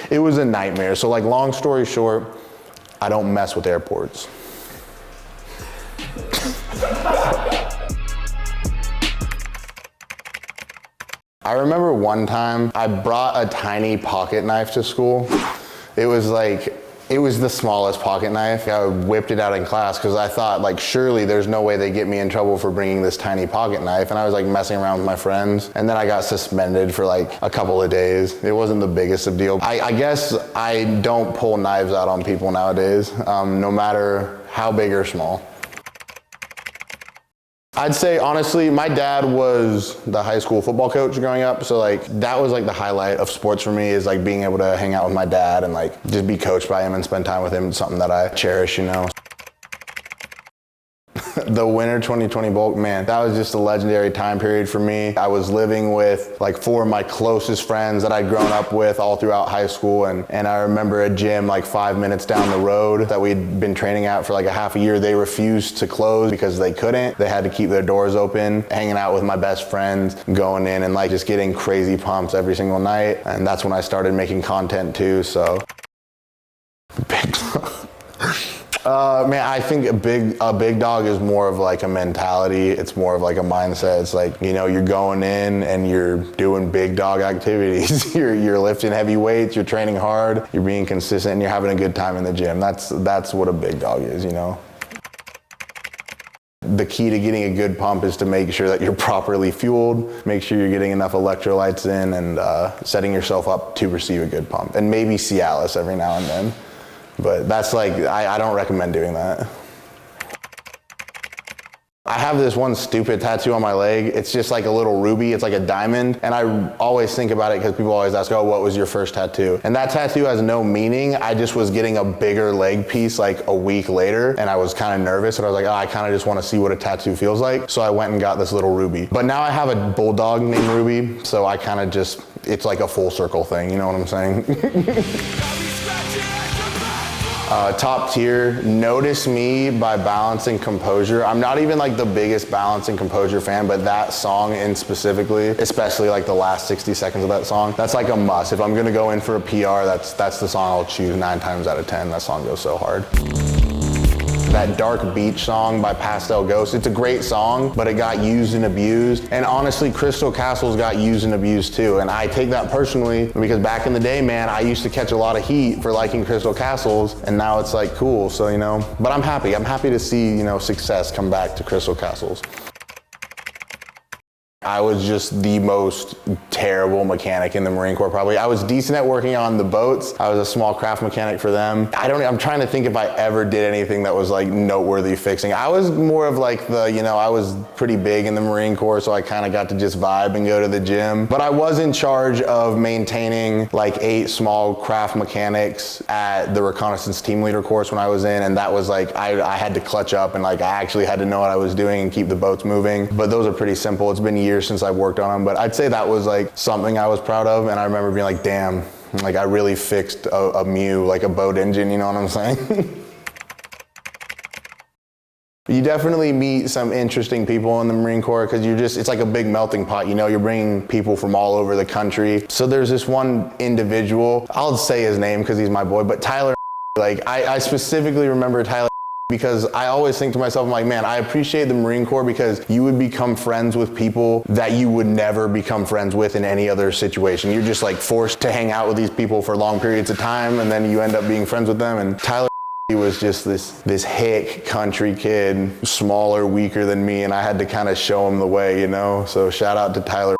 it was a nightmare. So like, long story short, I don't mess with airports. I remember one time I brought a tiny pocket knife to school. It was the smallest pocket knife. I whipped it out in class because I thought, like, surely there's no way they get me in trouble for bringing this tiny pocket knife. And I was like messing around with my friends. And then I got suspended for like a couple of days. It wasn't the biggest of deal. I guess I don't pull knives out on people nowadays, no matter how big or small. I'd say, honestly, my dad was the high school football coach growing up. So like, that was like the highlight of sports for me, is like being able to hang out with my dad and like just be coached by him and spend time with him. It's something that I cherish, you know. The winter 2020 bulk, man, that was just a legendary time period for me. I was living with like 4 of my closest friends that I'd grown up with all throughout high school. And I remember a gym like 5 minutes down the road that we'd been training at for like a half a year. They refused to close because they couldn't. They had to keep their doors open, hanging out with my best friends, going in and like just getting crazy pumps every single night. And that's when I started making content too, so. Man, I think a big dog is more of like a mentality. It's more of like a mindset. It's like, you know, you're going in and you're doing big dog activities. You're lifting heavy weights, you're training hard, you're being consistent, and you're having a good time in the gym. That's what a big dog is, you know? The key to getting a good pump is to make sure that you're properly fueled, make sure you're getting enough electrolytes in, and setting yourself up to receive a good pump. And maybe Cialis every now and then. But that's like, I don't recommend doing that. I have this one stupid tattoo on my leg. It's just like a little ruby. It's like a diamond. And I always think about it because people always ask, oh, what was your first tattoo? And that tattoo has no meaning. I just was getting a bigger leg piece like a week later, and I was kind of nervous. And I was like, oh, I kind of just want to see what a tattoo feels like. So I went and got this little ruby. But now I have a bulldog named Ruby. So I kind of just, it's like a full circle thing. You know what I'm saying? Top tier, Notice Me by Balance and Composure. I'm not even like the biggest Balance and Composure fan, but that song in specifically, especially like the last 60 seconds of that song, that's like a must. If I'm gonna go in for a PR, that's the song I'll choose 9 times out of 10. That song goes so hard. That Dark Beach song by Pastel Ghost, it's a great song, but it got used and abused. And honestly, Crystal Castles got used and abused too. And I take that personally because back in the day, man, I used to catch a lot of heat for liking Crystal Castles, and now it's like cool, so you know. But I'm happy to see, you know, success come back to Crystal Castles. I was just the most terrible mechanic in the Marine Corps, probably. I was decent at working on the boats. I was a small craft mechanic for them. I'm trying to think if I ever did anything that was like noteworthy fixing. I was more of like I was pretty big in the Marine Corps, so I kind of got to just vibe and go to the gym. But I was in charge of maintaining like 8 small craft mechanics at the reconnaissance team leader course when I was in, and that was like, I had to clutch up and like I actually had to know what I was doing and keep the boats moving. But those are pretty simple. It's been years since I've worked on them, but I'd say that was like something I was proud of. And I remember being like, damn, like I really fixed a Mew, like a boat engine, you know what I'm saying? You definitely meet some interesting people in the Marine Corps because it's like a big melting pot, you know, you're bringing people from all over the country. So there's this one individual, I'll say his name because he's my boy, but Tyler, like I specifically remember Tyler because I always think to myself, I'm like, man, I appreciate the Marine Corps because you would become friends with people that you would never become friends with in any other situation. You're just like forced to hang out with these people for long periods of time, and then you end up being friends with them. And Tyler, he was just this hick country kid, smaller, weaker than me, and I had to kind of show him the way, you know? So shout out to Tyler.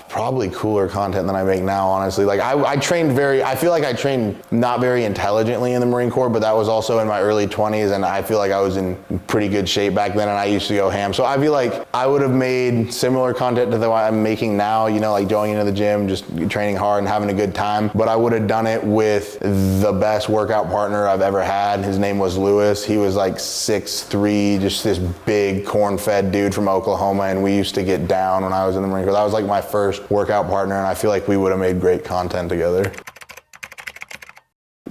Probably cooler content than I make now, honestly. Like I feel like I trained not very intelligently in the Marine Corps, but that was also in my early 20s, and I feel like I was in pretty good shape back then, and I used to go ham. So I feel like I would have made similar content to the one I'm making now, you know, like going into the gym, just training hard and having a good time, but I would have done it with the best workout partner I've ever had. His name was Lewis. He was like 6'3", just this big corn-fed dude from Oklahoma, and we used to get down when I was in the Marine Corps. That was like my first workout partner, and I feel like we would have made great content together.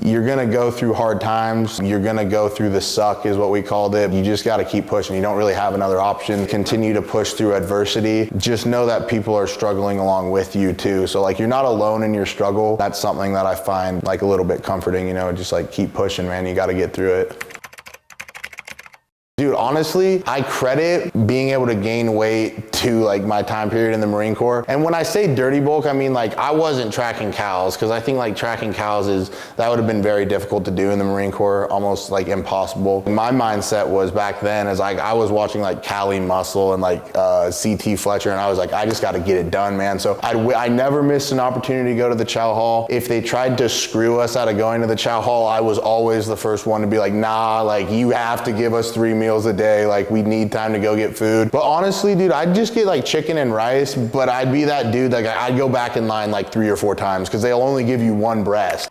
You're gonna go through hard times. You're gonna go through the suck is what we called it. You just gotta keep pushing. You don't really have another option. Continue to push through adversity. Just know that people are struggling along with you too. So like, you're not alone in your struggle. That's something that I find like a little bit comforting, you know, just like keep pushing, man. You gotta get through it. Dude, honestly, I credit being able to gain weight to like my time period in the Marine Corps. And when I say dirty bulk, I mean like I wasn't tracking cows, because I think like tracking cows that would have been very difficult to do in the Marine Corps, almost like impossible. My mindset was back then is like I was watching like Cali Muscle and like CT Fletcher, and I was like, I just got to get it done, man. So I never missed an opportunity to go to the chow hall. If they tried to screw us out of going to the chow hall, I was always the first one to be like, nah, like you have to give us 3 meals a day, like we need time to go get food. But honestly, dude, I'd just get like chicken and rice, but I'd be that dude, like I'd go back in line like 3 or 4 times because they'll only give you 1 breast.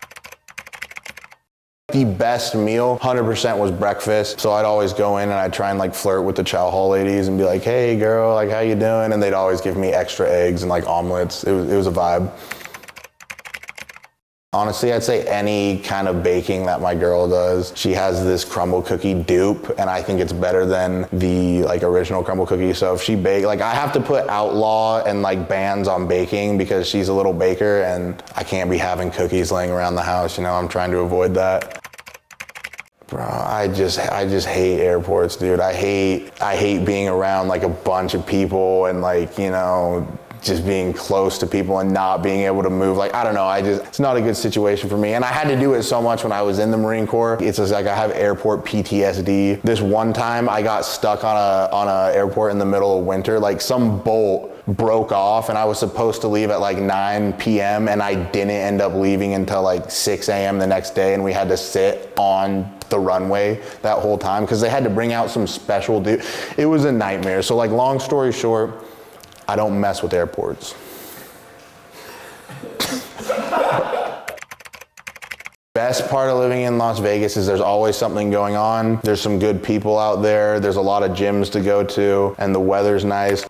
The best meal, 100% was breakfast. So I'd always go in and I'd try and like flirt with the chow hall ladies and be like, hey girl, like how you doing? And they'd always give me extra eggs and like omelets. It was a vibe. Honestly, I'd say any kind of baking that my girl does. She has this crumble cookie dupe, and I think it's better than the like original crumble cookie. So if she bake, like I have to put outlaw and like bans on baking because she's a little baker and I can't be having cookies laying around the house, you know, I'm trying to avoid that. Bro, I just hate airports, dude. I hate being around like a bunch of people and like, you know, just being close to people and not being able to move. Like, I don't know, it's not a good situation for me. And I had to do it so much when I was in the Marine Corps. It's just like I have airport PTSD. This one time I got stuck on a airport in the middle of winter, like some bolt broke off and I was supposed to leave at like 9 p.m. and I didn't end up leaving until like 6 a.m. the next day, and we had to sit on the runway that whole time because they had to bring out some special dude. It was a nightmare. So like, long story short, I don't mess with airports. Best part of living in Las Vegas is there's always something going on. There's some good people out there. There's a lot of gyms to go to, and the weather's nice.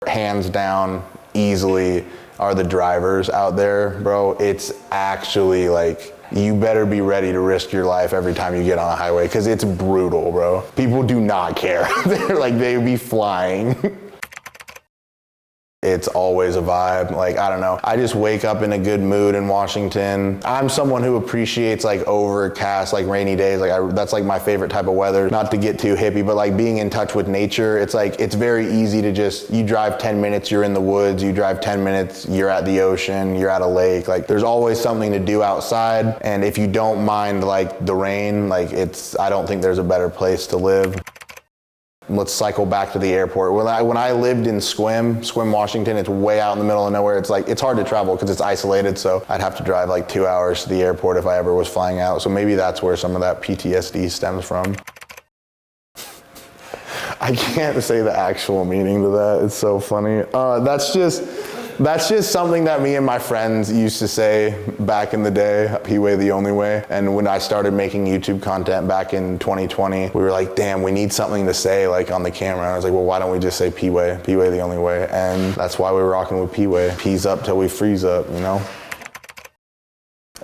Hands down, easily, are the drivers out there, bro. It's actually like, you better be ready to risk your life every time you get on a highway because it's brutal, bro. People do not care. They're like, they be flying. It's always a vibe. Like, I don't know. I just wake up in a good mood in Washington. I'm someone who appreciates like overcast, like rainy days. Like that's like my favorite type of weather. Not to get too hippie, but like being in touch with nature. It's like, it's very easy to just, you drive 10 minutes, you're in the woods. You drive 10 minutes, you're at the ocean, you're at a lake. Like there's always something to do outside. And if you don't mind like the rain, like I don't think there's a better place to live. Let's cycle back to the airport. When I lived in Sequim, Washington, it's way out in the middle of nowhere. It's like, it's hard to travel because it's isolated. So I'd have to drive like 2 hours to the airport if I ever was flying out. So maybe that's where some of that PTSD stems from. I can't say the actual meaning to that. It's so funny. That's just something that me and my friends used to say back in the day, P-Way the only way. And when I started making YouTube content back in 2020, we were like, damn, we need something to say like on the camera. And I was like, well, why don't we just say P-Way the only way? And that's why we were rocking with P-Way. P's up till we freeze up, you know?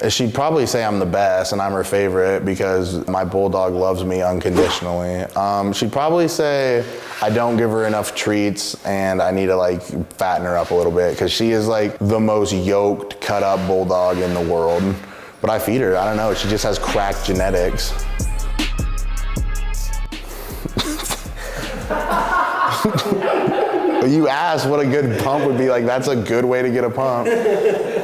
She'd probably say I'm the best and I'm her favorite because my bulldog loves me unconditionally. She'd probably say I don't give her enough treats and I need to like fatten her up a little bit because she is like the most yoked, cut up bulldog in the world. But I feed her, I don't know, she just has cracked genetics. You asked what a good pump would be, like that's a good way to get a pump.